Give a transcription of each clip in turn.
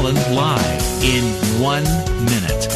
Cullen live in 1 minute.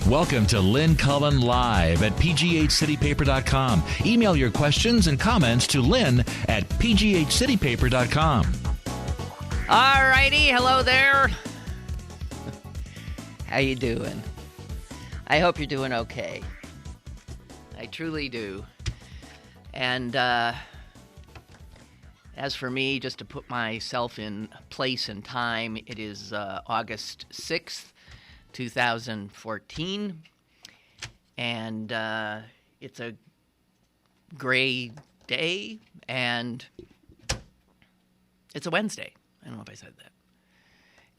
Welcome to Lynn Cullen Live at pghcitypaper.com. Email your questions and comments to Lynn at pghcitypaper.com. All righty, hello there. How you doing? I hope you're doing okay. I truly do. And as for me, just to put myself in place and time, it is August 6th. 2014, and it's a gray day, and it's a Wednesday. I don't know if I said that.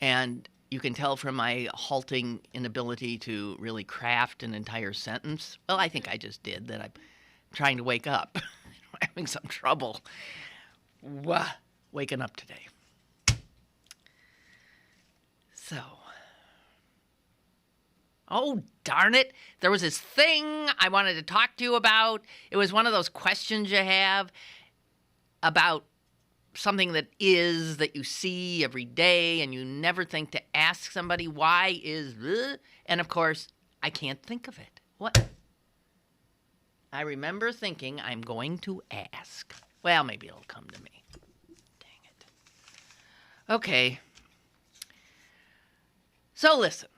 And you can tell from my halting inability to really craft an entire sentence. Well, I think I just did, that I'm trying to wake up. I'm having some trouble waking up today. So... oh, darn it. There was this thing I wanted to talk to you about. It was one of those questions you have about something that you see every day and you never think to ask somebody, why is this? And of course, I can't think of it. What? I remember thinking I'm going to ask. Well, maybe it'll come to me. Dang it. Okay. So listen.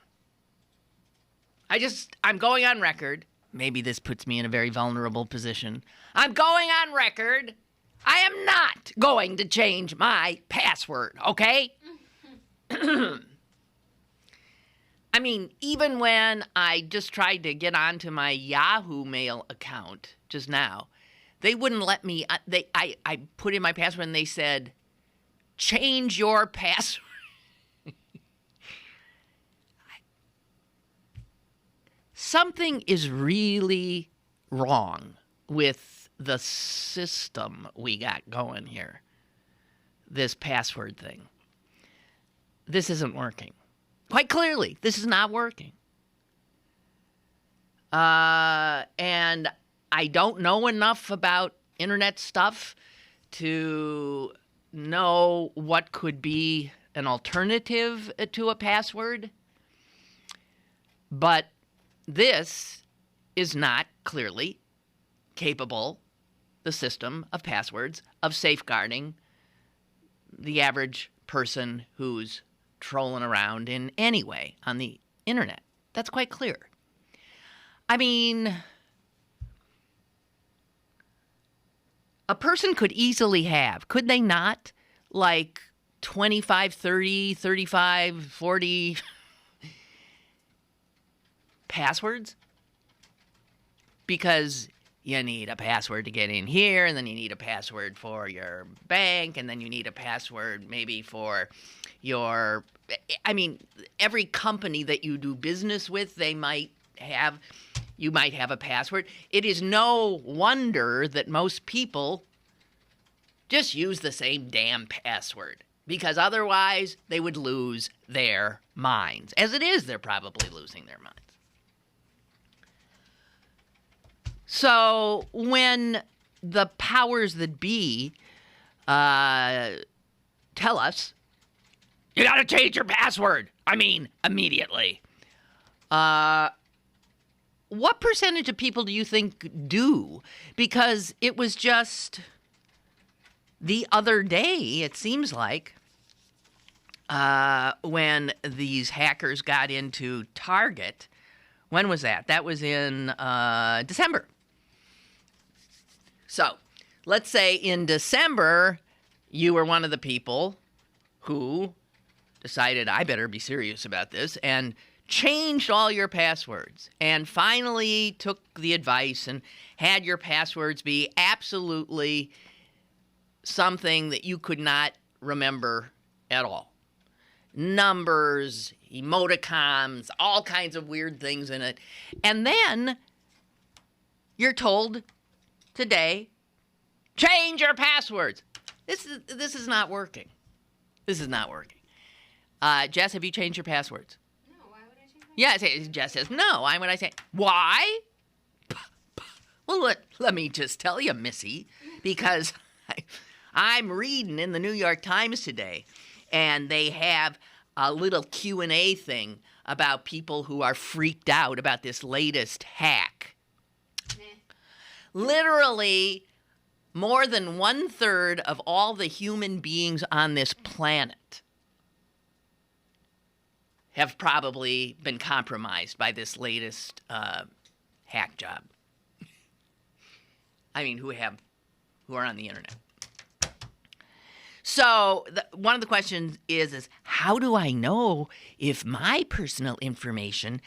I'm going on record. Maybe this puts me in a very vulnerable position. I'm going on record. I am not going to change my password, okay? I mean, even when I just tried to get onto my Yahoo Mail account just now, they wouldn't let me. I put in my password and they said, change your password. Something is really wrong with the system we got going here. This password thing. This isn't working. Quite clearly, this is not working. And I don't know enough about internet stuff to know what could be an alternative to a password. But this is not clearly capable, the system of passwords, of safeguarding the average person who's trolling around in any way on the internet. That's quite clear. I mean, a person could easily have, could they not, like 25, 30, 35, 40... passwords, because you need a password to get in here, and then you need a password for your bank, and then you need a password maybe for your, I mean, every company that you do business with, you might have a password. It is no wonder that most people just use the same damn password, because otherwise they would lose their minds. As it is, they're probably losing their minds. So when the powers that be tell us, you got to change your password, I mean, immediately, what percentage of people do you think do? Because it was just the other day, it seems like, when these hackers got into Target, When was that? That was in December. So let's say in December, you were one of the people who decided, I better be serious about this, and changed all your passwords and finally took the advice and had your passwords be absolutely something that you could not remember at all. Numbers, emoticons, all kinds of weird things in it. And then you're told today, change your passwords. This is not working. This is not working. Jess, have you changed your passwords? No, why would I change my Yeah, Jess says, no. Why would I say, why? Well, let me just tell you, Missy, because I'm reading in the New York Times today, and they have a little Q&A thing about people who are freaked out about this latest hack. Literally, more than 1/3 of all the human beings on this planet have probably been compromised by this latest hack job. I mean, who are on the internet. So one of the questions is how do I know if my personal information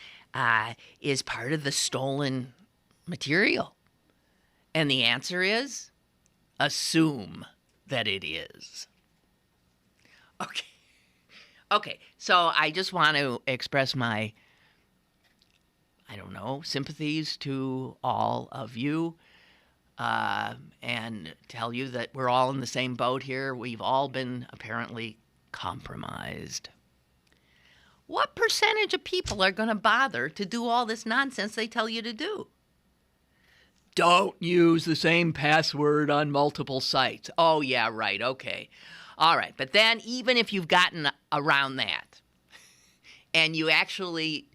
is part of the stolen material? And the answer is, assume that it is. Okay, so I just want to express my, sympathies to all of you. And tell you that we're all in the same boat here. We've all been apparently compromised. What percentage of people are going to bother to do all this nonsense they tell you to do? Don't use the same password on multiple sites. Oh, yeah, right, okay. All right, but then even if you've gotten around that and you actually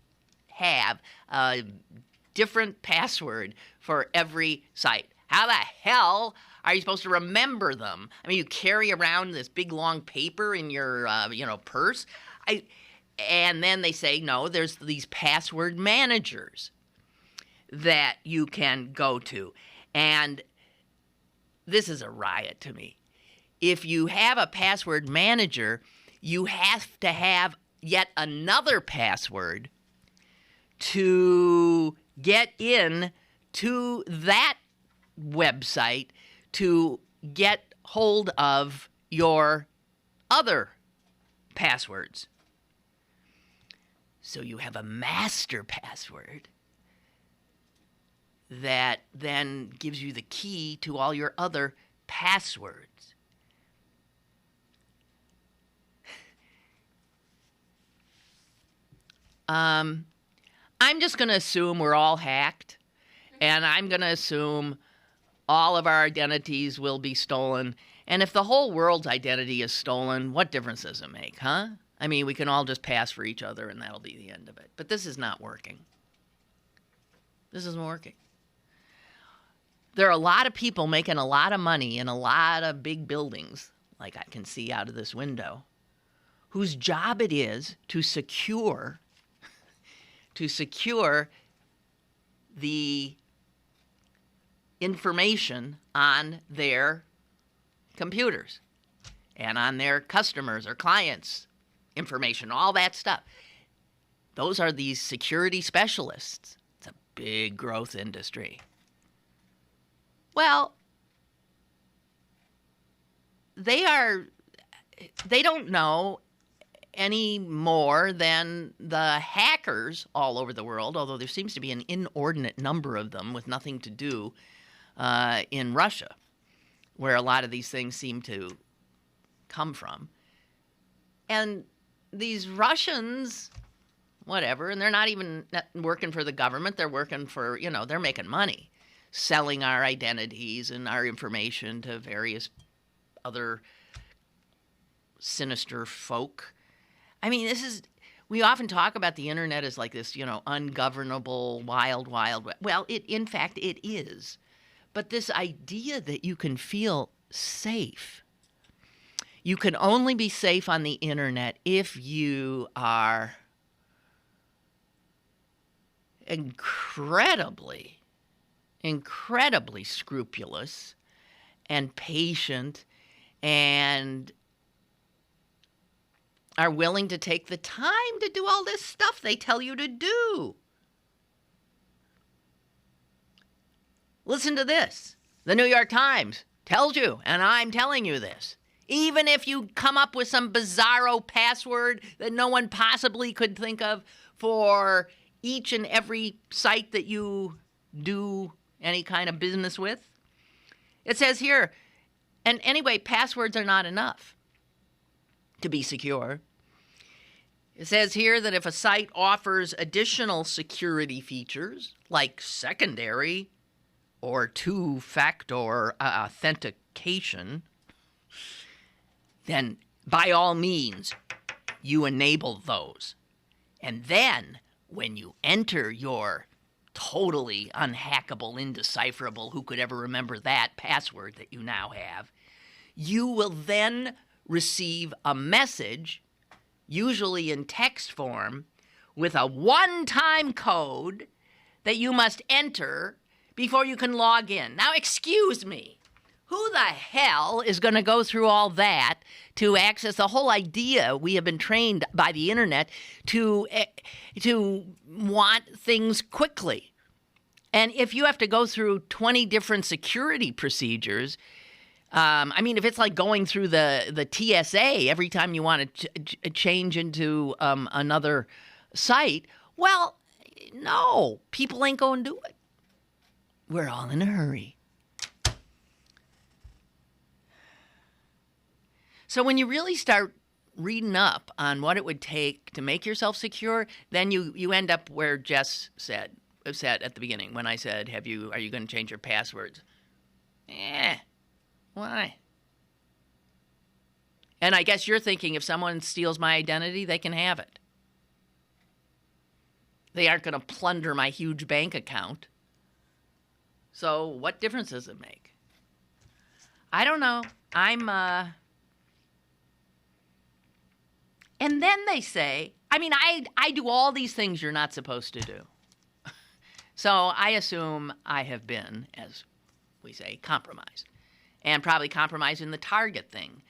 have a different password for every site, how the hell are you supposed to remember them? I mean, you carry around this big long paper in your, purse. And then they say, no, there's these password managers that you can go to. And this is a riot to me. If you have a password manager, you have to have yet another password to get in to that website to get hold of your other passwords. So you have a master password that then gives you the key to all your other passwords. I'm just going to assume we're all hacked, and I'm going to assume all of our identities will be stolen. And if the whole world's identity is stolen, what difference does it make, huh? I mean, we can all just pass for each other, and that'll be the end of it. But this is not working. This isn't working. There are a lot of people making a lot of money in a lot of big buildings, like I can see out of this window, whose job it is to secure the information on their computers and on their customers or clients' information, all that stuff. Those are these security specialists. It's a big growth industry. Well, they don't know any more than the hackers all over the world, although there seems to be an inordinate number of them with nothing to do in Russia, where a lot of these things seem to come from. And these Russians, whatever, and they're not even working for the government, they're working for, they're making money, selling our identities and our information to various other sinister folk. I mean, we often talk about the internet as like this, ungovernable, wild. Well, in fact, it is. But this idea that you can feel safe, you can only be safe on the internet if you are incredibly scrupulous and patient and are willing to take the time to do all this stuff they tell you to do. Listen to this. The New York Times tells you, and I'm telling you this, even if you come up with some bizarro password that no one possibly could think of for each and every site that you do any kind of business with, it says here, and anyway, passwords are not enough to be secure. It says here that if a site offers additional security features like secondary or two-factor authentication, then by all means, you enable those. And then when you enter your totally unhackable, indecipherable, who could ever remember that password that you now have, you will then receive a message, usually in text form, with a one-time code that you must enter before you can log in. Now, excuse me. Who the hell is going to go through all that to access the whole idea? We have been trained by the internet to want things quickly. And if you have to go through 20 different security procedures, if it's like going through the TSA every time you want to change into another site, well, no, people ain't going to do it. We're all in a hurry. So when you really start reading up on what it would take to make yourself secure, then you end up where Jess said at the beginning when I said, are you going to change your passwords? Why? And I guess you're thinking if someone steals my identity, they can have it. They aren't going to plunder my huge bank account. So what difference does it make? I don't know. And then they say, I do all these things you're not supposed to do. So I assume I have been, as we say, compromised. And probably compromised in the Target thing.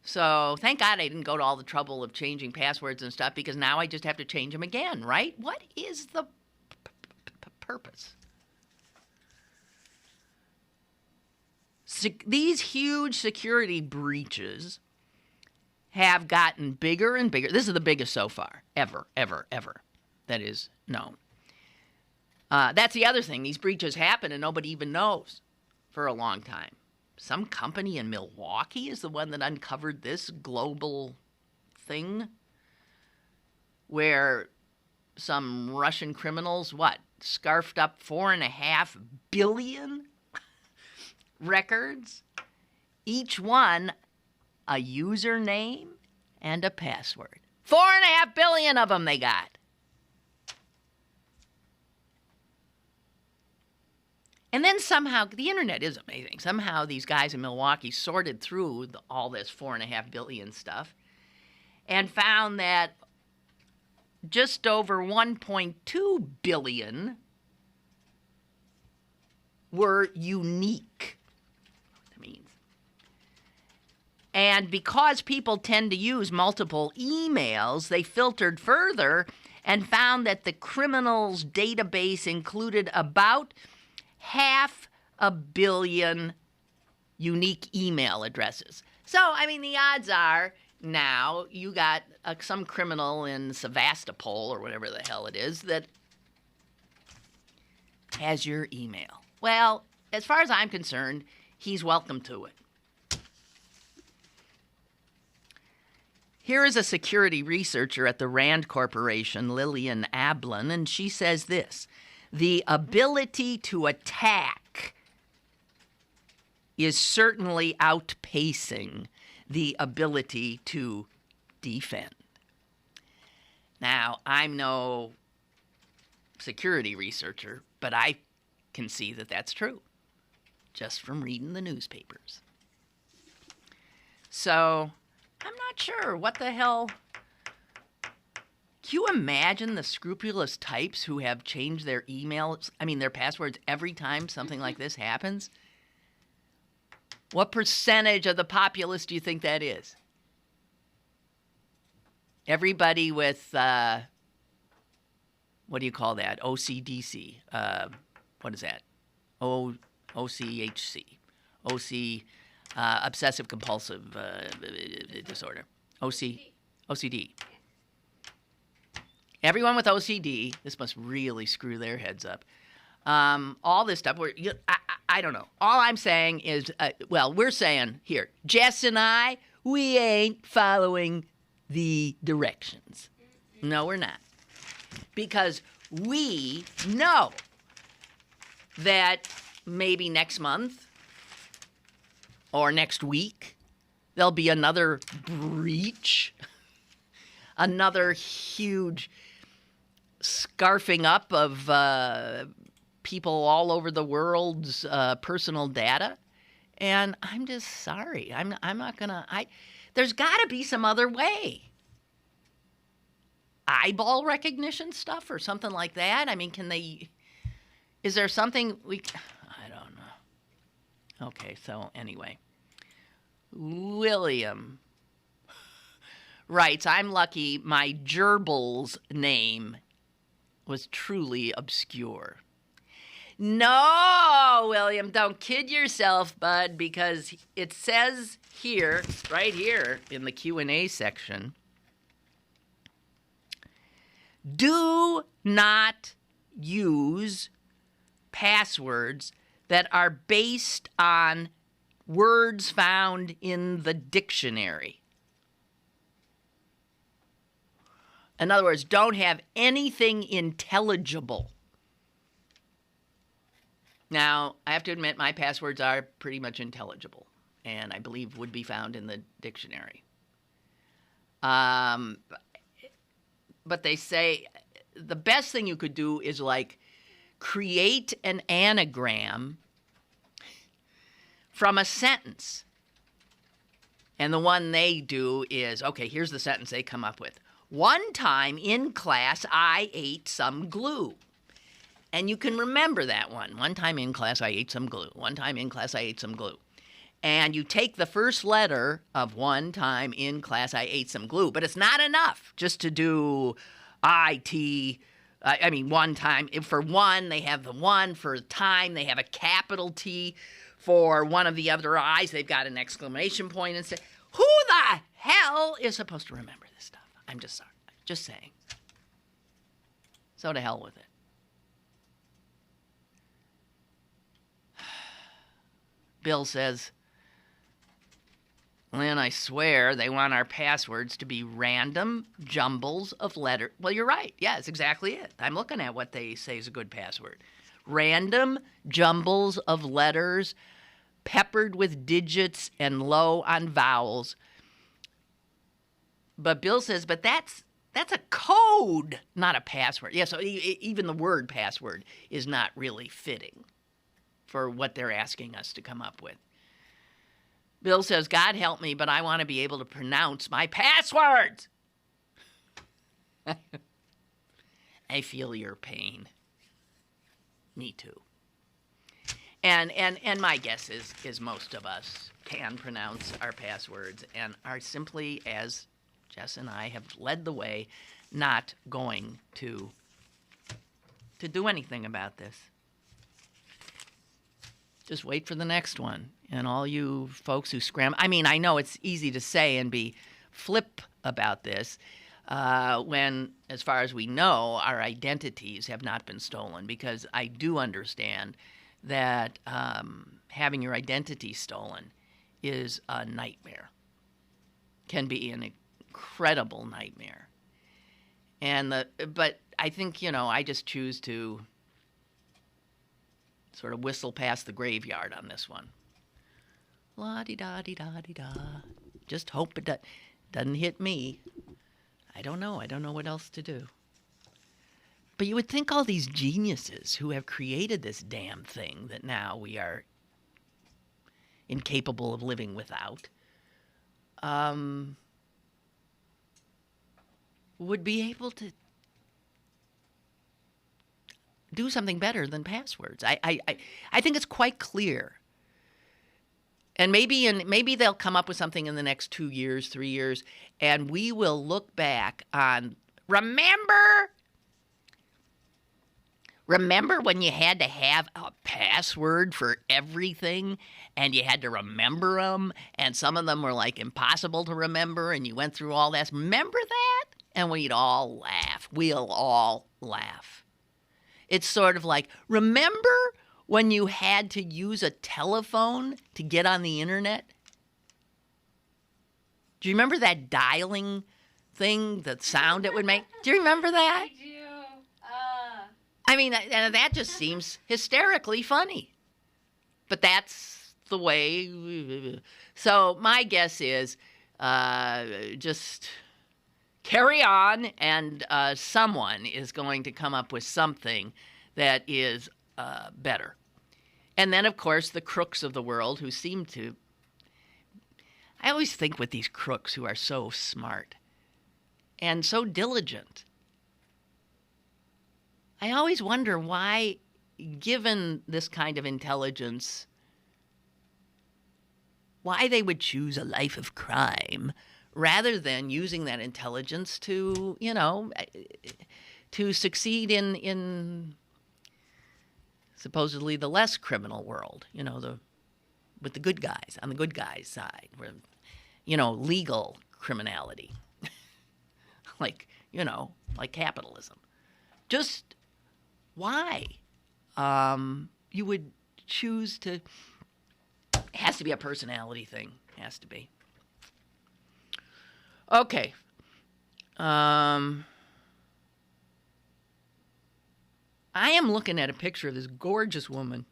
So thank God I didn't go to all the trouble of changing passwords and stuff, because now I just have to change them again, right? What is the purpose? These huge security breaches have gotten bigger and bigger. This is the biggest so far, ever, that is known. That's the other thing. These breaches happen and nobody even knows for a long time. Some company in Milwaukee is the one that uncovered this global thing where some Russian criminals, scarfed up 4.5 billion records, each one a username and a password. 4.5 billion of them they got. And then somehow, the internet is amazing. Somehow these guys in Milwaukee sorted through all this 4.5 billion stuff and found that just over 1.2 billion were unique. That means. And because people tend to use multiple emails, they filtered further and found that the criminals' database included about 500 million unique email addresses. So, the odds are now you got some criminal in Sevastopol or whatever the hell it is that has your email. Well, as far as I'm concerned, he's welcome to it. Here is a security researcher at the Rand Corporation, Lillian Ablin, and she says this: the ability to attack is certainly outpacing the ability to defend. Now, I'm no security researcher, but I can see that that's true just from reading the newspapers. So, I'm not sure what the hell you imagine the scrupulous types who have changed their their passwords every time something like this happens? What percentage of the populace do you think that is? Everybody with, what do you call that? OCDC. What is that? OCHC. Obsessive compulsive disorder. OCD. Everyone with OCD, this must really screw their heads up. All this stuff, I don't know. All I'm saying is, we're saying here, Jess and I, we ain't following the directions. No, we're not. Because we know that maybe next month or next week, there'll be another breach, another huge scarfing up of people all over the world's personal data. And I'm just sorry. I'm not going to... There's got to be some other way. Eyeball recognition stuff or something like that? I mean, is there something I don't know. Okay, so anyway. William writes, I'm lucky my gerbil's name was truly obscure. No, William, don't kid yourself, bud, because it says here, right here in the Q&A section, do not use passwords that are based on words found in the dictionary. In other words, don't have anything intelligible. Now, I have to admit, my passwords are pretty much intelligible, and I believe would be found in the dictionary. But they say the best thing you could do is create an anagram from a sentence. And the one they do is, okay, here's the sentence they come up with. One time in class, I ate some glue. And you can remember that one. One time in class, I ate some glue. One time in class, I ate some glue. And you take the first letter of one time in class, I ate some glue. But it's not enough just to do I-T. One time. For one, they have the one. For time, they have a capital T. For one of the other I's, they've got an exclamation point and say, who the hell is supposed to remember this stuff? I'm just sorry. Just saying. So to hell with it. Bill says, Lynn, I swear they want our passwords to be random jumbles of letters. Well, you're right. Yeah, that's exactly it. I'm looking at what they say is a good password. Random jumbles of letters peppered with digits and low on vowels. But Bill says, but that's a code, not a password. Yeah, so even the word password is not really fitting for what they're asking us to come up with. Bill says, God help me, but I want to be able to pronounce my passwords. I feel your pain. Me too. And my guess is most of us can pronounce our passwords and are simply, as Jess and I have led the way, not going to do anything about this. Just wait for the next one. And all you folks who scramble, I know it's easy to say and be flip about this when, as far as we know, our identities have not been stolen, because I do understand that having your identity stolen is a nightmare, can be an incredible nightmare. But I think, I just choose to sort of whistle past the graveyard on this one. La-di-da-di-da-di-da. Just hope it doesn't hit me. I don't know. I don't know what else to do. But you would think all these geniuses who have created this damn thing that now we are incapable of living without, would be able to do something better than passwords. I think it's quite clear. And maybe they'll come up with something in the next 2 years, 3 years, and we will look back on, remember when you had to have a password for everything and you had to remember them, and some of them were like impossible to remember, and you went through all that? Remember that? And we'd all laugh. We'll all laugh. It's sort of like, remember when you had to use a telephone to get on the internet? Do you remember that dialing thing, the sound it would make? Do you remember that? I do. I mean, and that just seems hysterically funny. But that's the way. So my guess is just carry on, and someone is going to come up with something that is better. And then, of course, the crooks of the world who seem to... I always think with these crooks who are so smart and so diligent, I always wonder why, given this kind of intelligence, why they would choose a life of crime rather than using that intelligence to, to succeed in supposedly the less criminal world, with the good guys, on the good guys' side, where, legal criminality, like capitalism. Just why you would choose to... It has to be a personality thing. Has to be. Okay. I am looking at a picture of this gorgeous woman,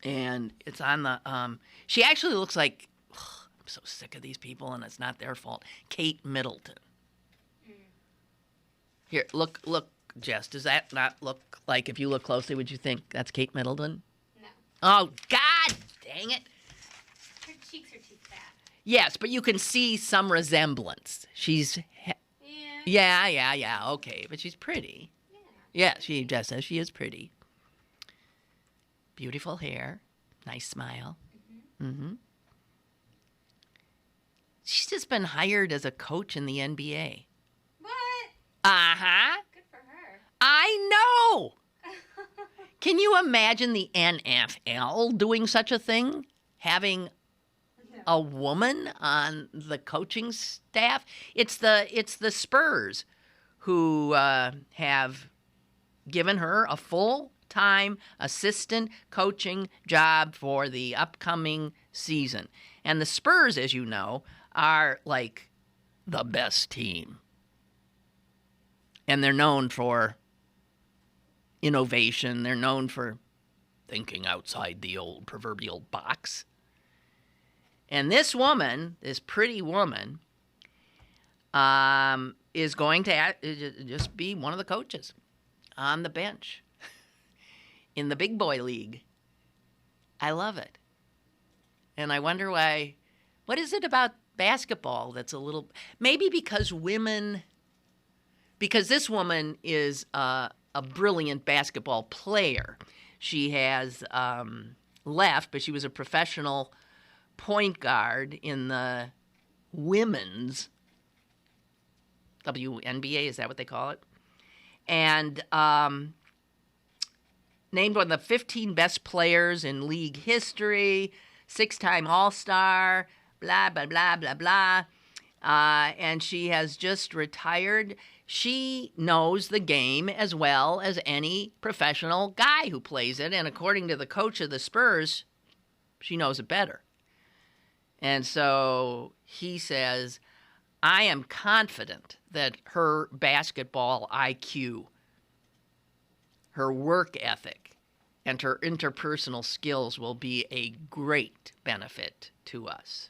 and it's on the... she actually looks like... I'm so sick of these people, and it's not their fault. Kate Middleton. Here, look, Jess. Does that not look like, if you look closely, would you think that's Kate Middleton? No. Oh, God dang it. Her cheeks are too fat. Yes, but you can see some resemblance. She's... Yeah. Yeah, okay. But she's pretty. Yeah, Jess says she is pretty. Beautiful hair. Nice smile. Mm-hmm. She's just been hired as a coach in the NBA. What? Uh-huh. Good for her. I know! Can you imagine the NFL doing such a thing? Having a woman on the coaching staff? It's the Spurs who have given her a full-time assistant coaching job for the upcoming season. And the Spurs, as you know, are like the best team. And they're known for innovation. They're known for thinking outside the old proverbial box. And this woman, this pretty woman, is going to just be one of the coaches on the bench in the big boy league. I love it. And I wonder why. What is it about basketball that's a little... Maybe because this woman is a brilliant basketball player. She has left, but she was a professional point guard in the women's WNBA, is that what they call it? And named one of the 15 best players in league history, 6-time All-Star, blah, blah, blah, blah, blah. And she has just retired. She knows the game as well as any professional guy who plays it. And according to the coach of the Spurs, she knows it better. And so he says, I am confident that her basketball IQ, her work ethic, and her interpersonal skills will be a great benefit to us.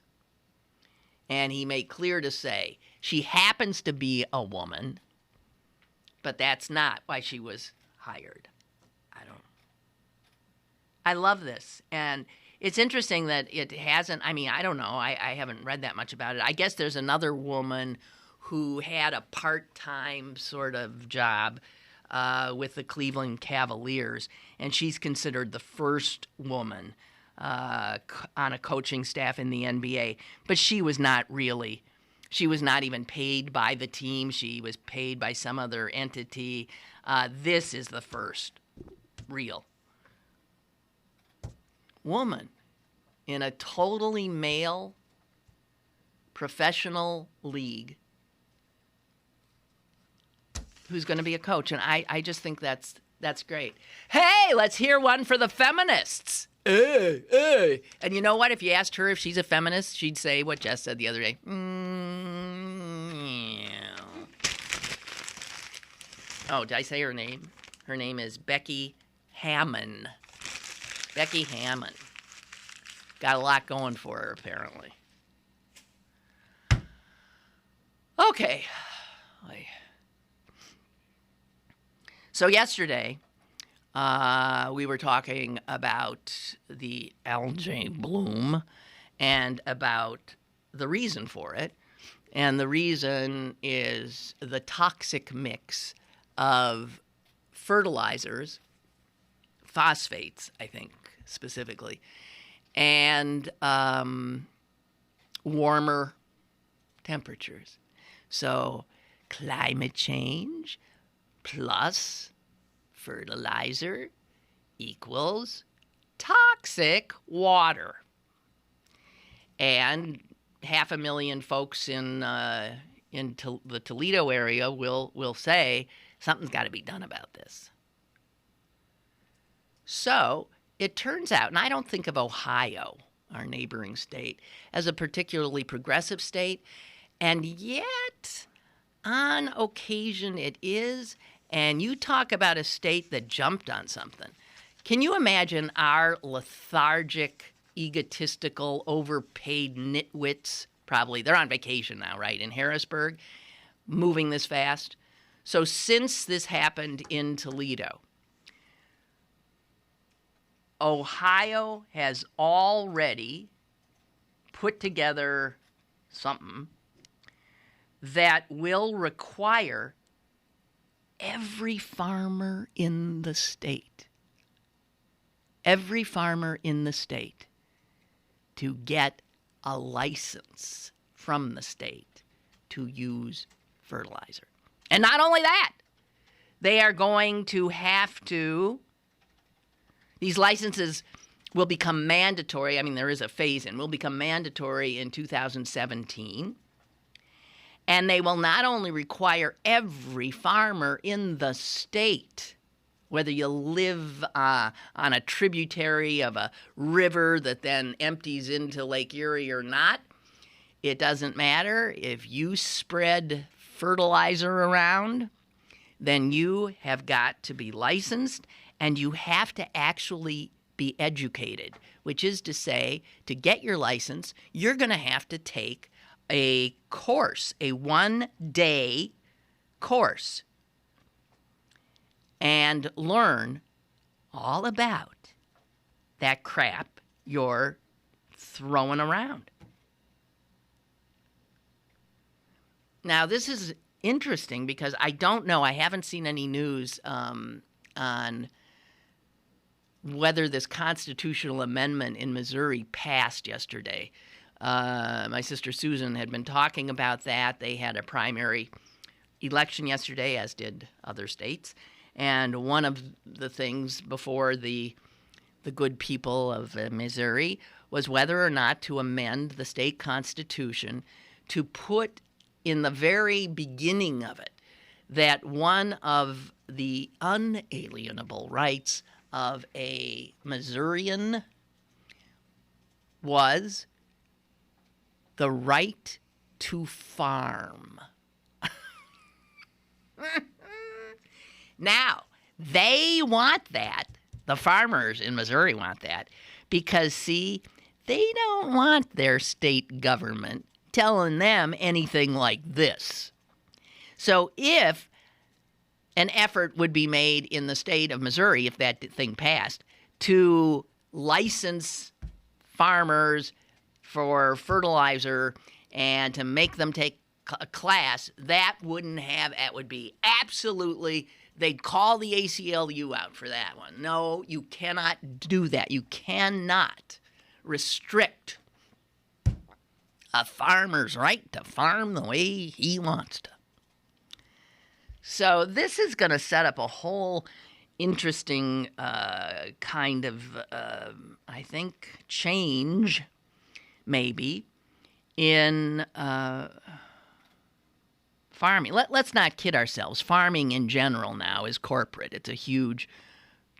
And he made clear to say, she happens to be a woman, but that's not why she was hired. I love this. And it's interesting that it hasn't, I don't know, I haven't read that much about it. I guess there's another woman who had a part-time sort of job with the Cleveland Cavaliers, and she's considered the first woman on a coaching staff in the NBA. But she was not even paid by the team. She was paid by some other entity. This is the first real woman in a totally male professional league who's going to be a coach. And I just think that's great. Hey, let's hear one for the feminists. And you know what? If you asked her if she's a feminist, she'd say what Jess said the other day. Yeah. Oh, did I say her name? Her name is Becky Hammon. Becky Hammon. Got a lot going for her, apparently. Okay. So yesterday, we were talking about the algae bloom and about the reason for it. And the reason is the toxic mix of fertilizers, phosphates, I think, specifically, and warmer temperatures. So climate change plus fertilizer equals toxic water. And 500,000 folks in the Toledo area will say something's got to be done about this. So it turns out, and I don't think of Ohio, our neighboring state, as a particularly progressive state, and yet on occasion it is. And you talk about a state that jumped on something. Can you imagine our lethargic, egotistical, overpaid nitwits? Probably they're on vacation now, right, in Harrisburg, moving this fast. So since this happened in Toledo, Ohio has already put together something that will require every farmer in the state to get a license from the state to use fertilizer. And not only that, they are going to have to, these licenses will become mandatory. I mean, there is a phase-in, will become mandatory in 2017. And they will not only require every farmer in the state, whether you live on a tributary of a river that then empties into Lake Erie or not, it doesn't matter. If you spread fertilizer around, then you have got to be licensed and you have to actually be educated, which is to say, to get your license, you're going to have to take a course, a one-day course, and learn all about that crap you're throwing around. Now, this is interesting because I don't know, I haven't seen any news on whether this constitutional amendment in Missouri passed yesterday. My sister Susan had been talking about that. They had a primary election yesterday, as did other states. And one of the things before the good people of Missouri was whether or not to amend the state constitution to put in the very beginning of it that one of the unalienable rights of a Missourian was the right to farm. Now, they want that. The farmers in Missouri want that because, see, they don't want their state government telling them anything like this. So if an effort would be made in the state of Missouri, if that thing passed, to license farmers for fertilizer and to make them take class, that would be absolutely, they'd call the ACLU out for that one. No, you cannot do that. You cannot restrict a farmer's right to farm the way he wants to. So this is going to set up a whole interesting kind of, I think, change, maybe, in farming. Let's not kid ourselves. Farming in general now is corporate. It's a huge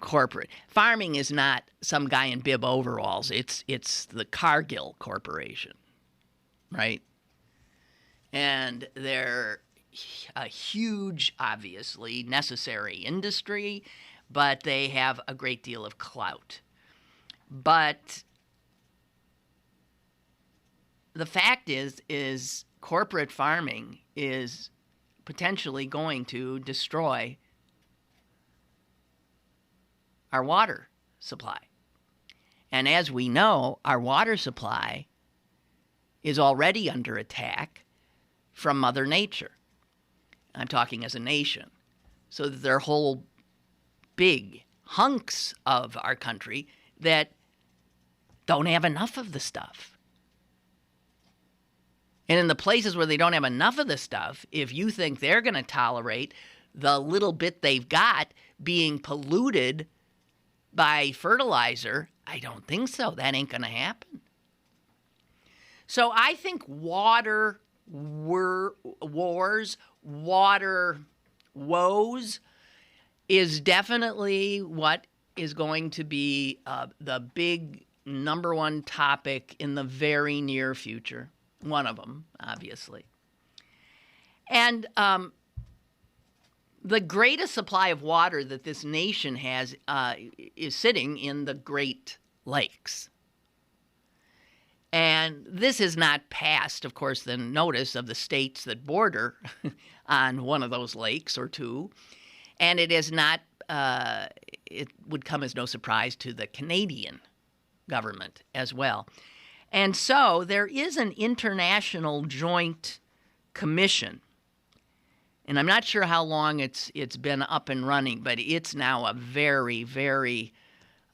corporate. Farming is not some guy in bib overalls. It's the Cargill Corporation, right? And they're a huge, obviously necessary industry, but they have a great deal of clout. But the fact is corporate farming is potentially going to destroy our water supply. And as we know, our water supply is already under attack from Mother Nature. I'm talking as a nation. So there are whole big hunks of our country that don't have enough of the stuff. And in the places where they don't have enough of the stuff, if you think they're going to tolerate the little bit they've got being polluted by fertilizer, I don't think so. That ain't going to happen. So I think water wars, water woes is definitely what is going to be the big number one topic in the very near future. One of them, obviously. And the greatest supply of water that this nation has is sitting in the Great Lakes. And this has not passed, of course, the notice of the states that border on one of those lakes or two. And it is not, it would come as no surprise to the Canadian government as well. And so there is an international joint commission. And I'm not sure how long it's been up and running, but it's now a very, very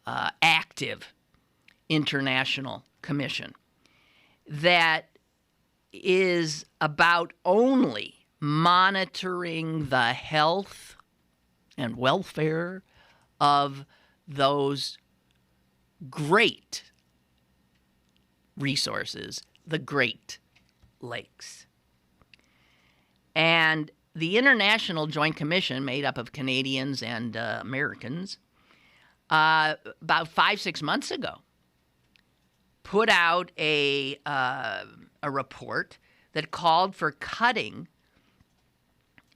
active international commission that is about only monitoring the health and welfare of those great resources, the Great Lakes. And the International Joint Commission, made up of Canadians and Americans, about 5-6 months ago, put out a report that called for cutting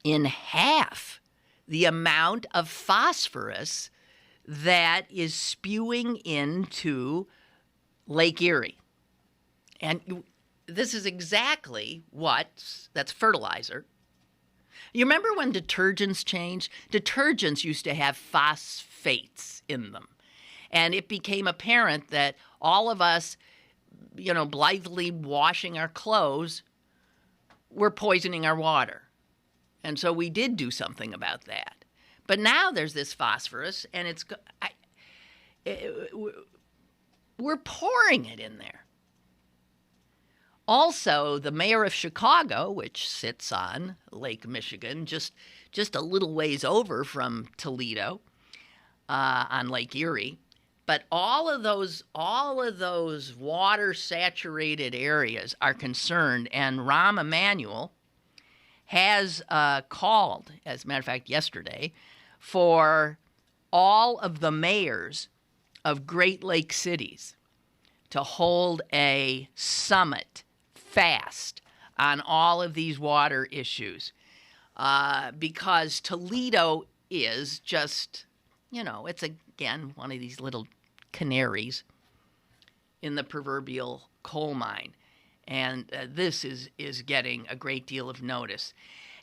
in half the amount of phosphorus that is spewing into Lake Erie. And this is exactly that's fertilizer. You remember when detergents changed? Detergents used to have phosphates in them. And it became apparent that all of us, blithely washing our clothes, were poisoning our water. And so we did do something about that. But now there's this phosphorus, and we're pouring it in there. Also, the mayor of Chicago, which sits on Lake Michigan, just a little ways over from Toledo, on Lake Erie, but all of those water-saturated areas are concerned, and Rahm Emanuel has called, as a matter of fact, yesterday, for all of the mayors of Great Lake cities to hold a summit fast on all of these water issues, because Toledo is just, it's again one of these little canaries in the proverbial coal mine, and this is getting a great deal of notice.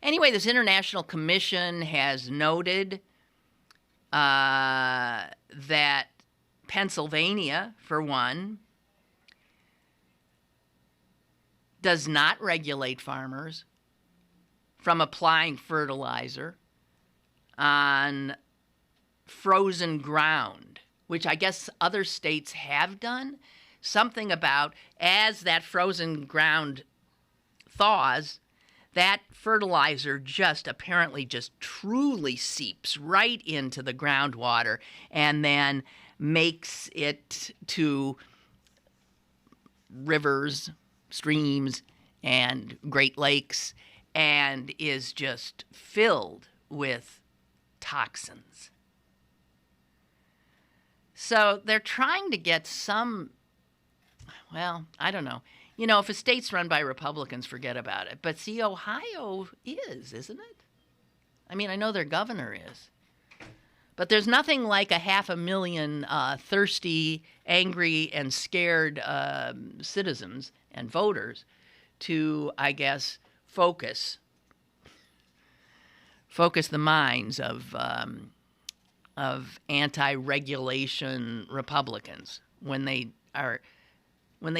Anyway, this international commission has noted that Pennsylvania, for one, does not regulate farmers, from applying fertilizer on frozen ground, which I guess other states have done. Something about as that frozen ground thaws, that fertilizer just apparently just truly seeps right into the groundwater and then makes it to rivers, streams, and Great Lakes, and is just filled with toxins. So they're trying to get some, well, I don't know. You know, if a state's run by Republicans, forget about it. But see, Ohio isn't it? I mean, I know their governor is. But there's nothing like 500,000 thirsty, angry, and scared citizens and voters to, I guess, focus the minds of anti-regulation Republicans when they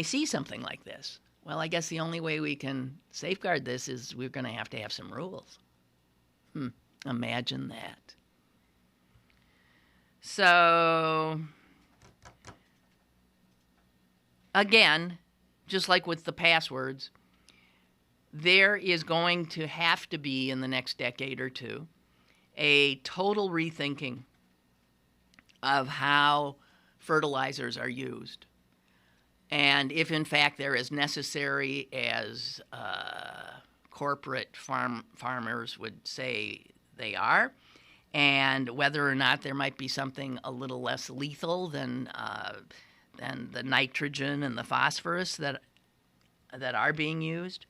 see something like this. Well, I guess the only way we can safeguard this is we're going to have some rules. Imagine that. So, again, just like with the passwords, there is going to have to be, in the next decade or two, a total rethinking of how fertilizers are used. And if, in fact, they're as necessary as corporate farmers would say they are, and whether or not there might be something a little less lethal than the nitrogen and the phosphorus that are being used.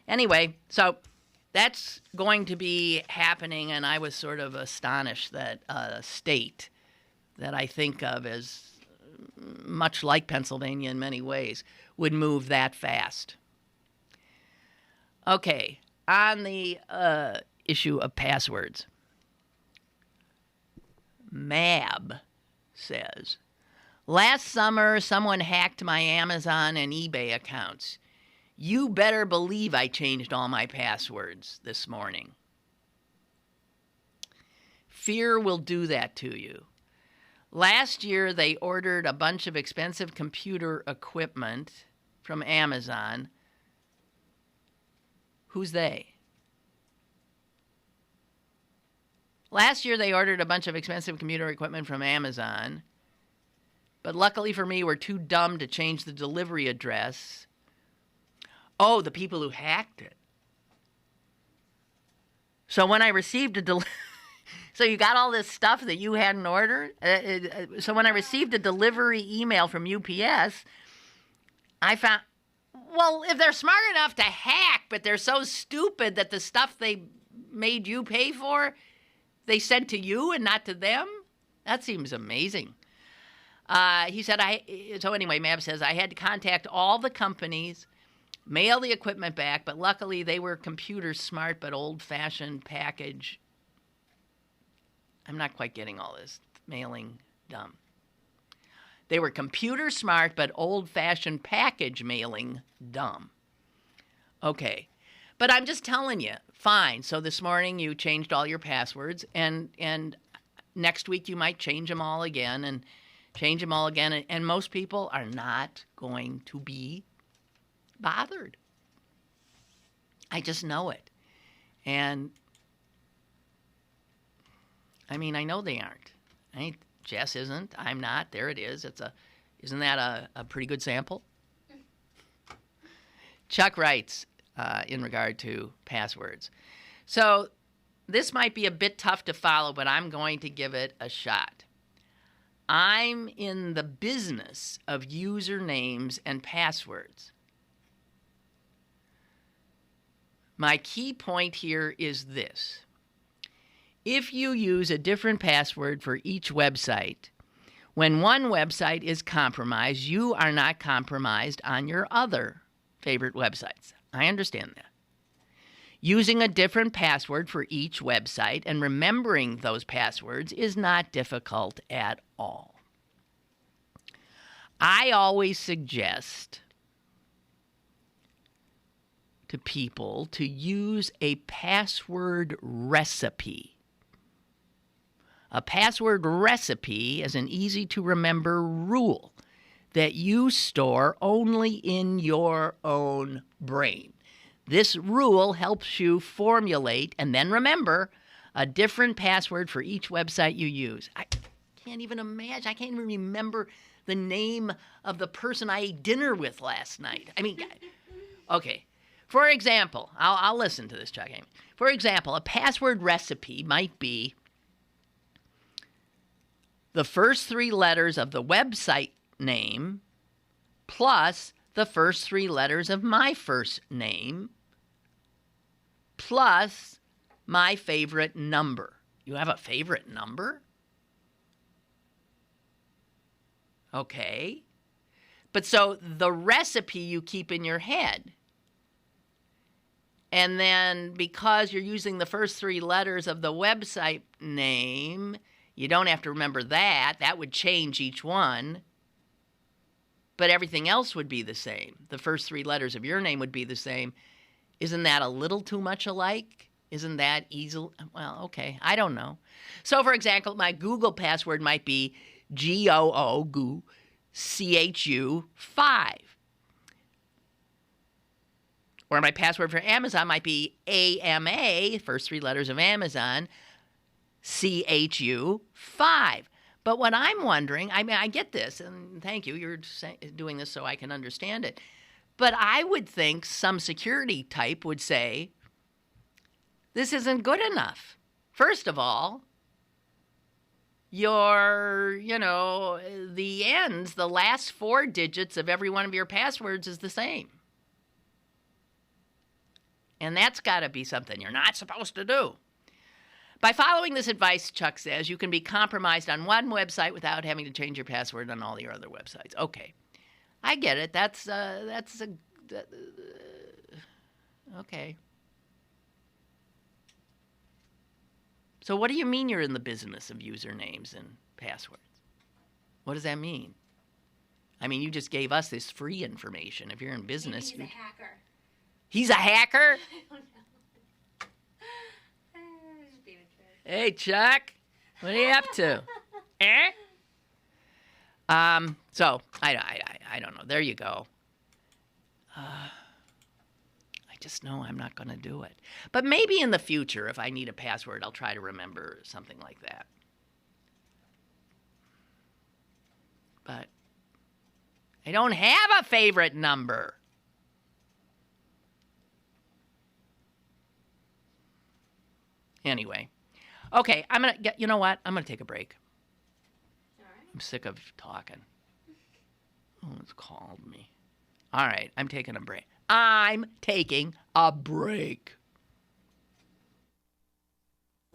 Anyway, so that's going to be happening, and I was sort of astonished that a state that I think of as much like Pennsylvania in many ways would move that fast. Okay, on the issue of passwords. Mab says, last summer someone hacked my Amazon and eBay accounts. You better believe I changed all my passwords this morning. Fear will do that to you. Last year they ordered a bunch of expensive computer equipment from Amazon. Who's they? Last year, they ordered a bunch of expensive computer equipment from Amazon, but luckily for me, we're too dumb to change the delivery address. Oh, the people who hacked it. So when I received so you got all this stuff that you hadn't ordered? So when I received a delivery email from UPS, I found, well, if they're smart enough to hack, but they're so stupid that the stuff they made you pay for, they sent to you and not to them? That seems amazing. He said, so anyway, Mab says, I had to contact all the companies, mail the equipment back, but luckily they were computer smart but old-fashioned package. I'm not quite getting all this. Mailing dumb. They were computer smart but old-fashioned package mailing dumb. Okay. But I'm just telling you, fine. So this morning you changed all your passwords, and next week you might change them all again, and most people are not going to be bothered. I just know it. And, I mean, I know they aren't. Jess isn't. I'm not. There it is. Isn't that a pretty good sample? Chuck writes, in regard to passwords. So this might be a bit tough to follow, but I'm going to give it a shot. I'm in the business of usernames and passwords. My key point here is this. If you use a different password for each website, when one website is compromised, you are not compromised on your other favorite websites. I understand that. Using a different password for each website and remembering those passwords is not difficult at all. I always suggest to people to use a password recipe. A password recipe is an easy-to-remember rule that you store only in your own brain. This rule helps you formulate and then remember a different password for each website you use. I can't even imagine. I can't even remember the name of the person I ate dinner with last night. I mean, okay. For example, I'll listen to this, Chuck. For example, a password recipe might be the first 3 letters of the website name plus the first 3 letters of my first name plus my favorite number. You have a favorite number? Okay. But so the recipe you keep in your head. And then because you're using the first 3 letters of the website name, you don't have to remember that. That would change each one. But everything else would be the same. The first 3 letters of your name would be the same. Isn't that a little too much alike? Isn't that easy? Well, okay. I don't know. So, for example, my Google password might be GOO, CHU 5. Or my password for Amazon might be AMA, first 3 letters of Amazon, CHU 5. But what I'm wondering, I mean, I get this, and thank you, you're doing this so I can understand it. But I would think some security type would say, this isn't good enough. First of all, the last 4 digits of every one of your passwords is the same. And that's got to be something you're not supposed to do. By following this advice, Chuck says, you can be compromised on one website without having to change your password on all your other websites. Okay. I get it. Okay. So what do you mean you're in the business of usernames and passwords? What does that mean? I mean, you just gave us this free information. If you're in business... He's a hacker. He's a hacker? I don't know. Just being a jerk. Hey, Chuck. What are you up to? So, I don't know. There you go. I just know I'm not going to do it. But maybe in the future, if I need a password, I'll try to remember something like that. But I don't have a favorite number. Anyway. Okay, you know what? I'm going to take a break. All right. I'm sick of talking. Oh, it's called me. All right, I'm taking a break. I'm taking a break.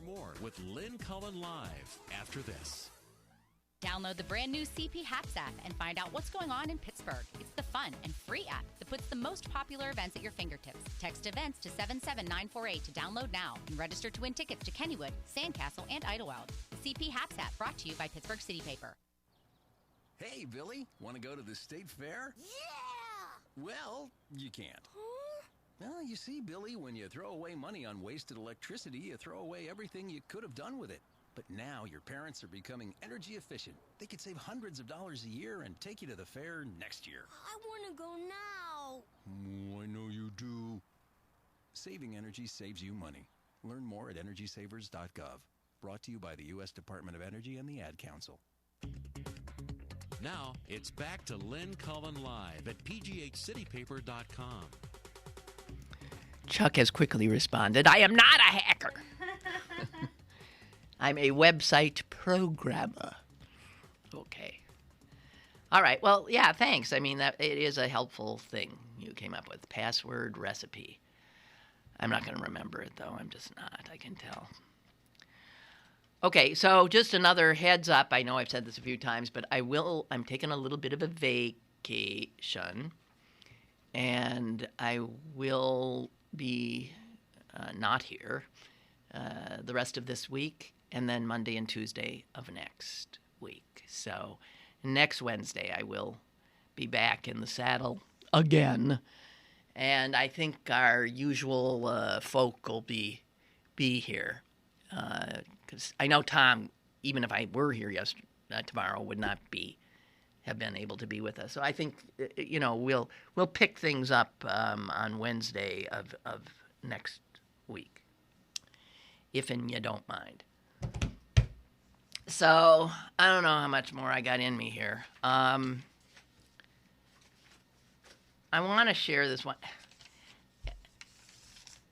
More with Lynn Cullen live after this. Download the brand new CP Haps app and find out what's going on in Pittsburgh. It's the fun and free app that puts the most popular events at your fingertips. Text events to 77948 to download now and register to win tickets to Kennywood, Sandcastle, and Idlewild. The CP Haps app brought to you by Pittsburgh City Paper. Hey, Billy, want to go to the state fair? Yeah! Well, you can't. Huh? Well, you see, Billy, when you throw away money on wasted electricity, you throw away everything you could have done with it. But now your parents are becoming energy efficient. They could save hundreds of dollars a year and take you to the fair next year. I want to go now. Oh, I know you do. Saving energy saves you money. Learn more at EnergySavers.gov. Brought to you by the U.S. Department of Energy and the Ad Council. Now, it's back to Lynn Cullen live at pghcitypaper.com. Chuck has quickly responded, I am not a hacker. I'm a website programmer. Okay. All right. Well, yeah, thanks. I mean, that it is a helpful thing you came up with. Password recipe. I'm not going to remember it, though. I'm just not. I can tell. Okay, so just another heads up. I know I've said this a few times, but I'm taking a little bit of a vacation, and I will be not here the rest of this week, and then Monday and Tuesday of next week. So next Wednesday I will be back in the saddle again, And I think our usual folk will be here. Because I know Tom, even if I were here tomorrow, would not have been able to be with us. So I think we'll pick things up on Wednesday of next week, if and you don't mind. So I don't know how much more I got in me here. I want to share this one.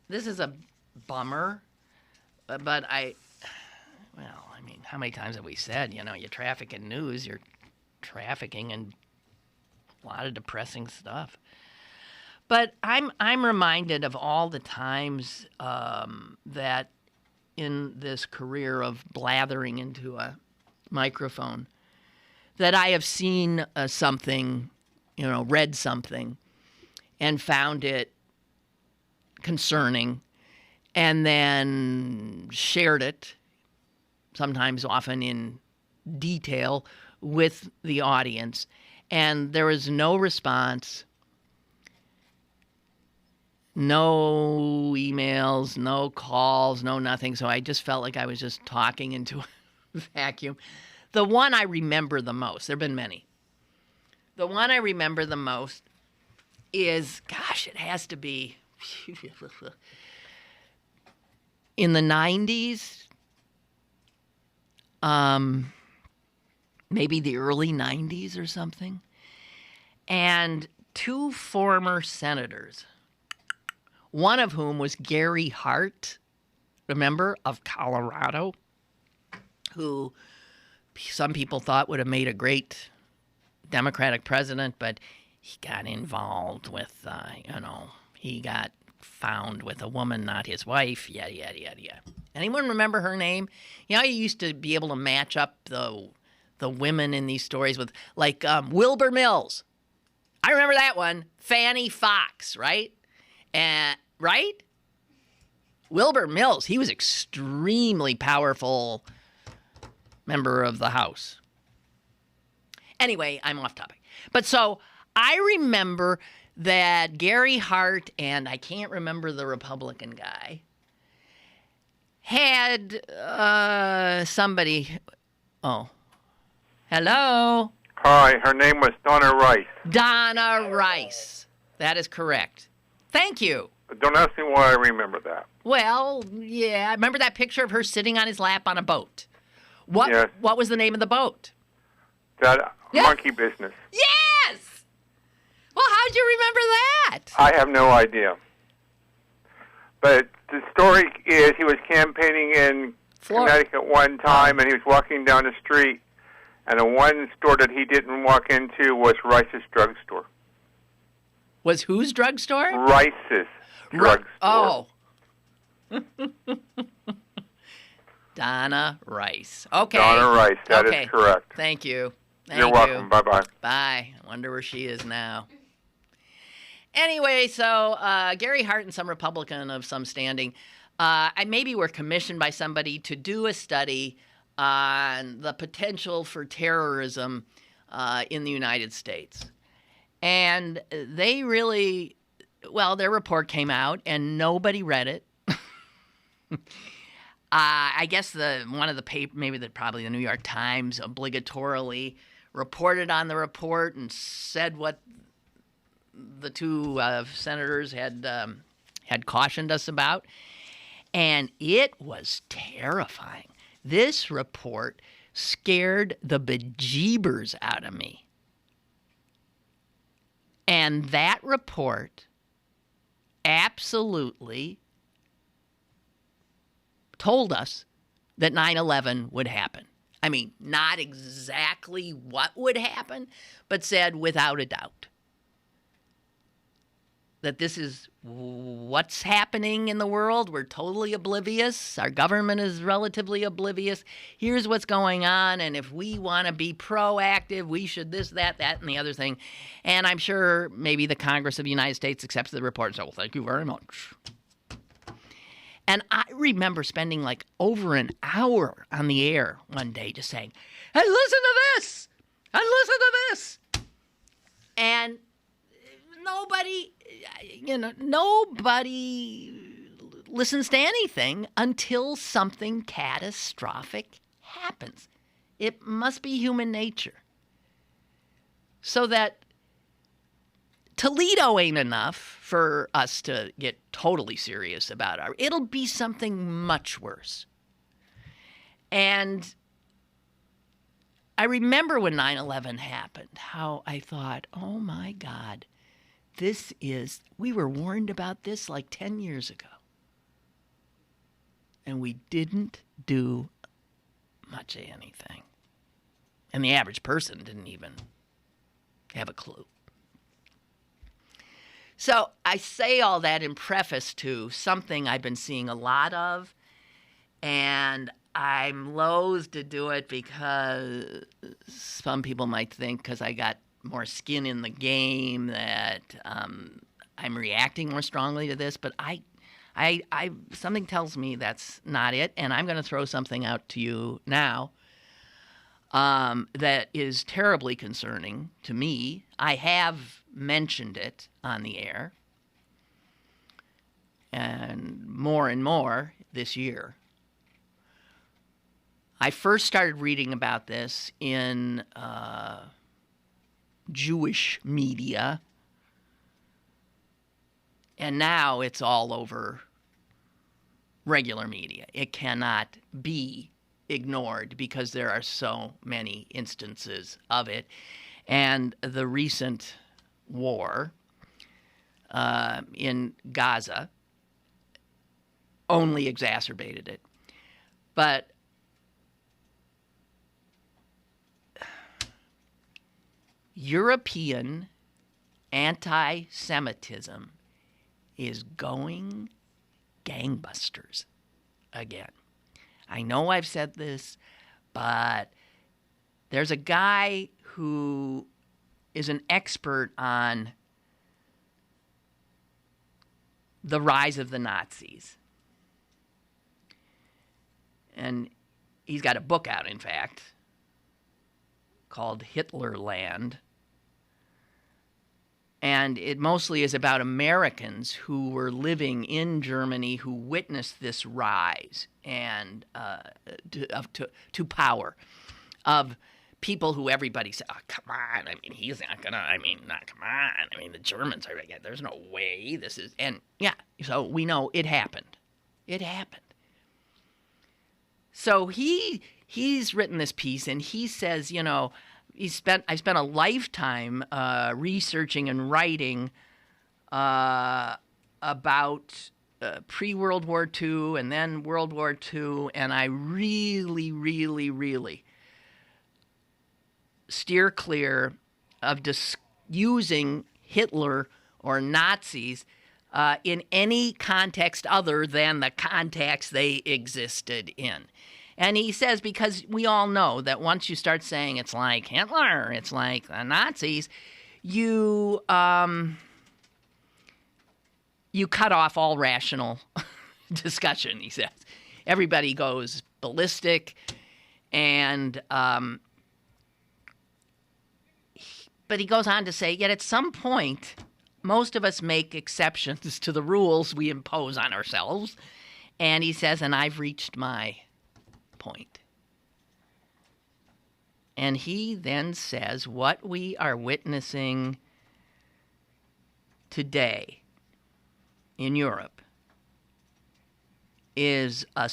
This is a bummer, but how many times have we said, you traffic in news, you're trafficking in a lot of depressing stuff. But I'm reminded of all the times that in this career of blathering into a microphone that I have seen something, read something and found it concerning and then shared it, sometimes often in detail, with the audience. And there was no response, no emails, no calls, no nothing. So I just felt like I was just talking into a vacuum. The one I remember the most, there have been many. The one I remember the most is, it has to be in the 90s, maybe the early 90s or something. And two former senators, one of whom was Gary Hart, remember, of Colorado, who some people thought would have made a great Democratic president, but he got involved with, he got found with a woman, not his wife, yada, yada, yada, yada. Anyone remember her name? You used to be able to match up the women in these stories with, like, Wilbur Mills. I remember that one. Fannie Fox, right? Right? Wilbur Mills, he was extremely powerful member of the House. Anyway, I'm off topic. But so I remember that Gary Hart and I can't remember the Republican guy had somebody. Oh, hello. Hi, her name was Donna Rice. Donna Rice. That is correct. Thank you. Don't ask me why I remember that. Well, yeah, I remember that picture of her sitting on his lap on a boat. Yes. What was the name of the boat? That monkey business. Yes! Well, how'd you remember that? I have no idea. But the story is he was campaigning in Connecticut one time, and he was walking down the street, and the one store that he didn't walk into was Rice's drugstore. Was whose drugstore? Rice's drugstore. Oh. Donna Rice. Okay. Donna Rice, that is correct. Thank you. You're welcome. Bye-bye. Bye. I wonder where she is now. Anyway, so Gary Hart and some Republican of some standing, maybe were commissioned by somebody to do a study on the potential for terrorism in the United States. And they really, their report came out and nobody read it. I guess one of the paper, probably the New York Times, obligatorily reported on the report and said what the two senators had cautioned us about, and it was terrifying. This report scared the bejeebers out of me. And that report absolutely told us that 9/11 would happen. I mean, not exactly what would happen, but said without a doubt that this is what's happening in the world. We're totally oblivious. Our government is relatively oblivious. Here's what's going on, and if we want to be proactive, we should this, that, and the other thing. And I'm sure maybe the Congress of the United States accepts the report and says, well, thank you very much. And I remember spending like over an hour on the air one day just saying, hey, listen to this! And listen to this! And nobody, nobody listens to anything until something catastrophic happens. It must be human nature. So that Toledo ain't enough for us to get totally serious about it'll be something much worse. And I remember when 9/11 happened, how I thought, oh my God, we were warned about this like 10 years ago. And we didn't do much of anything. And the average person didn't even have a clue. So I say all that in preface to something I've been seeing a lot of, and I'm loath to do it because some people might think because I got more skin in the game that I'm reacting more strongly to this, but I something tells me that's not it, and I'm going to throw something out to you now that is terribly concerning to me. I have mentioned it on the air, and more this year. I first started reading about this in Jewish media, and now it's all over regular media. It cannot be ignored because there are so many instances of it. And the recent war in Gaza only exacerbated it. But European anti-Semitism is going gangbusters again. I know I've said this, but there's a guy who is an expert on the rise of the Nazis. And he's got a book out, in fact, called Hitlerland. And it mostly is about Americans who were living in Germany who witnessed this rise and to power of people who everybody said, oh, come on. I mean, he's not going to, come on. I mean, the Germans are, there's no way this is, and yeah, so we know it happened. It happened. So he's written this piece, and he says, I spent a lifetime researching and writing about pre-World War II and then World War II, and I really, really, really steer clear of using Hitler or Nazis in any context other than the context they existed in. And he says, because we all know that once you start saying it's like Hitler, it's like the Nazis, you cut off all rational discussion, he says. Everybody goes ballistic. And but he goes on to say, yet at some point, most of us make exceptions to the rules we impose on ourselves. And he says, and I've reached my point. And he then says what we are witnessing today in Europe is a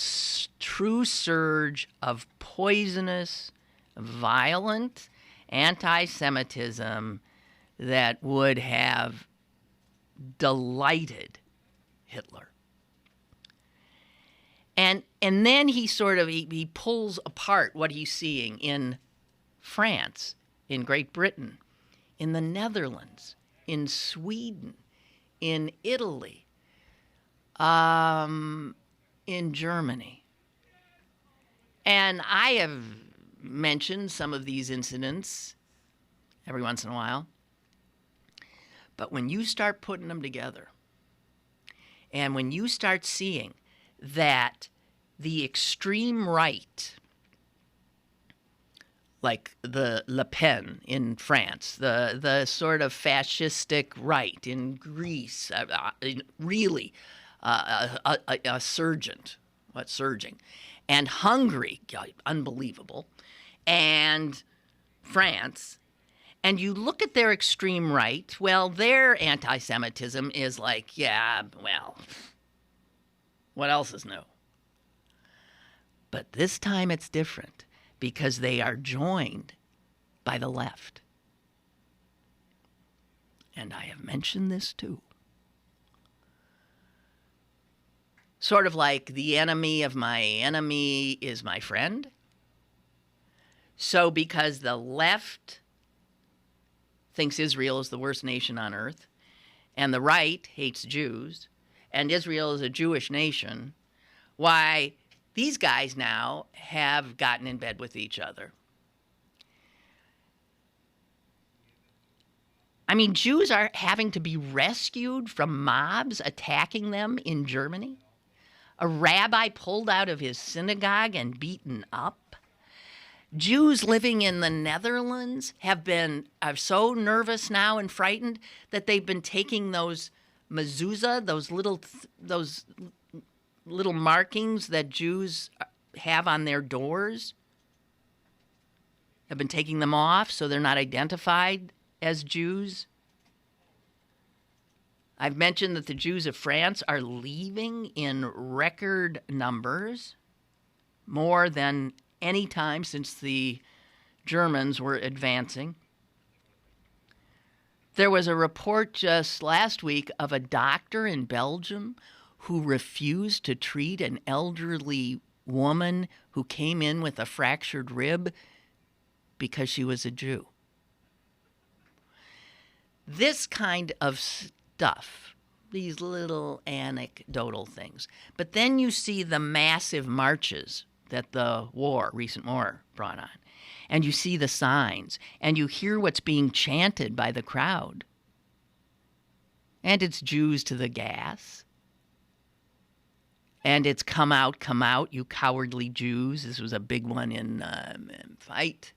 true surge of poisonous, violent anti-Semitism that would have delighted Hitler. And then he sort of, he pulls apart what he's seeing in France, in Great Britain, in the Netherlands, in Sweden, in Italy, in Germany. And I have mentioned some of these incidents every once in a while. But when you start putting them together, and when you start seeing that the extreme right, like the Le Pen in France, the sort of fascistic right in Greece, really a surging, and Hungary, unbelievable, and France. And you look at their extreme right, well, their anti-Semitism is like, yeah, well, what else is new? But this time it's different because they are joined by the left. And I have mentioned this too. Sort of like the enemy of my enemy is my friend. So because the left thinks Israel is the worst nation on earth, and the right hates Jews, and Israel is a Jewish nation, why, these guys now have gotten in bed with each other. I mean, Jews are having to be rescued from mobs attacking them in Germany. A rabbi pulled out of his synagogue and beaten up. Jews living in the Netherlands are so nervous now and frightened that they've been taking those mezuzah, those little markings that Jews have on their doors, have been taking them off so they're not identified as Jews. I've mentioned that the Jews of France are leaving in record numbers, more than any time since the Germans were advancing. There was a report just last week of a doctor in Belgium who refused to treat an elderly woman who came in with a fractured rib because she was a Jew. This kind of stuff, these little anecdotal things. But then you see the massive marches that the recent war brought on. And you see the signs, and you hear what's being chanted by the crowd. And it's Jews to the gas. And it's come out, you cowardly Jews. This was a big one in fight.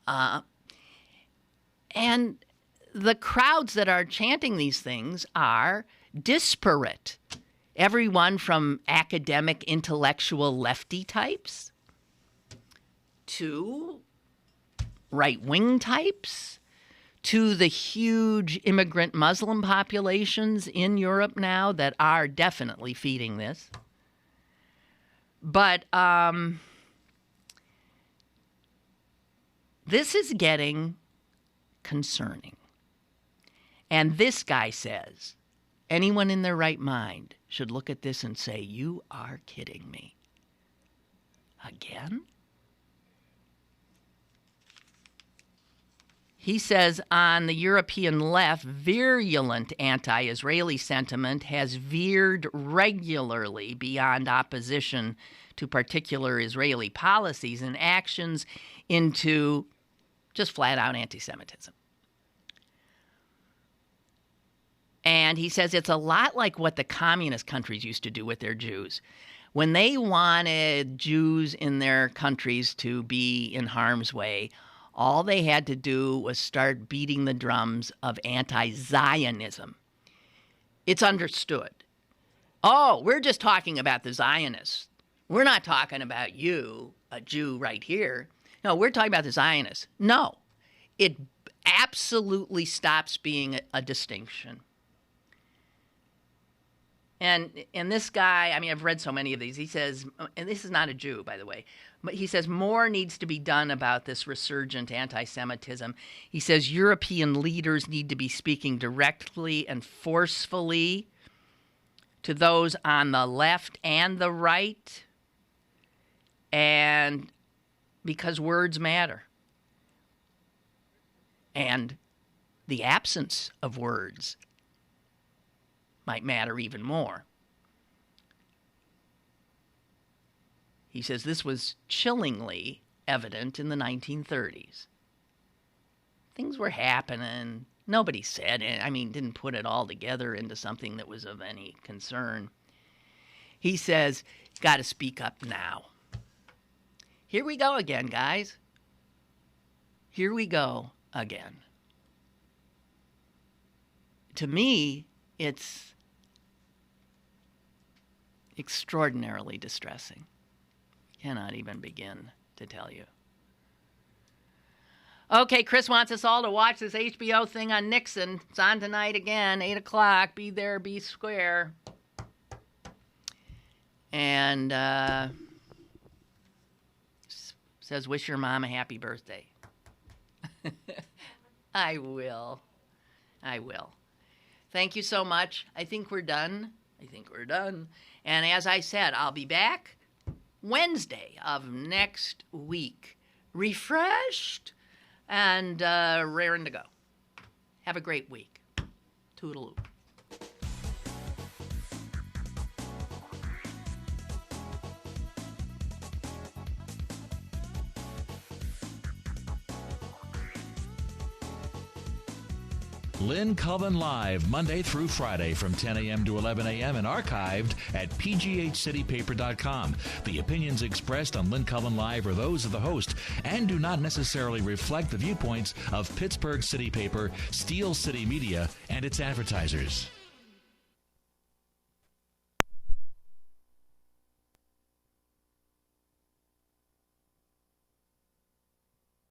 And the crowds that are chanting these things are disparate. Everyone from academic, intellectual, lefty types to right-wing types to the huge immigrant Muslim populations in Europe now that are definitely feeding this. But this is getting concerning. And this guy says, anyone in their right mind should look at this and say, you are kidding me. Again? He says on the European left, virulent anti-Israeli sentiment has veered regularly beyond opposition to particular Israeli policies and actions into just flat-out anti-Semitism. And he says it's a lot like what the communist countries used to do with their Jews. When they wanted Jews in their countries to be in harm's way, all they had to do was start beating the drums of anti-Zionism. It's understood. Oh, we're just talking about the Zionists. We're not talking about you, a Jew right here. No, we're talking about the Zionists. No, it absolutely stops being a distinction. And this guy, I mean, I've read so many of these. He says, and this is not a Jew, by the way, but he says more needs to be done about this resurgent anti-Semitism. He says European leaders need to be speaking directly and forcefully to those on the left and the right, and because words matter. And the absence of words might matter even more. He says this was chillingly evident in the 1930s. Things were happening. Nobody said it. I mean, didn't put it all together into something that was of any concern. He says, got to speak up now. Here we go again, guys. here we go again. To me, it's extraordinarily distressing. Cannot even begin to tell you. Okay, Chris wants us all to watch this HBO thing on Nixon. It's on tonight again, 8 o'clock. Be there, be square. And says, wish your mom a happy birthday. I will. Thank you so much. I think we're done. And as I said, I'll be back Wednesday of next week. Refreshed and raring to go. Have a great week. Toodaloo. Lynn Cullen Live, Monday through Friday from 10 a.m. to 11 a.m. and archived at pghcitypaper.com. The opinions expressed on Lynn Cullen Live are those of the host and do not necessarily reflect the viewpoints of Pittsburgh City Paper, Steel City Media, and its advertisers.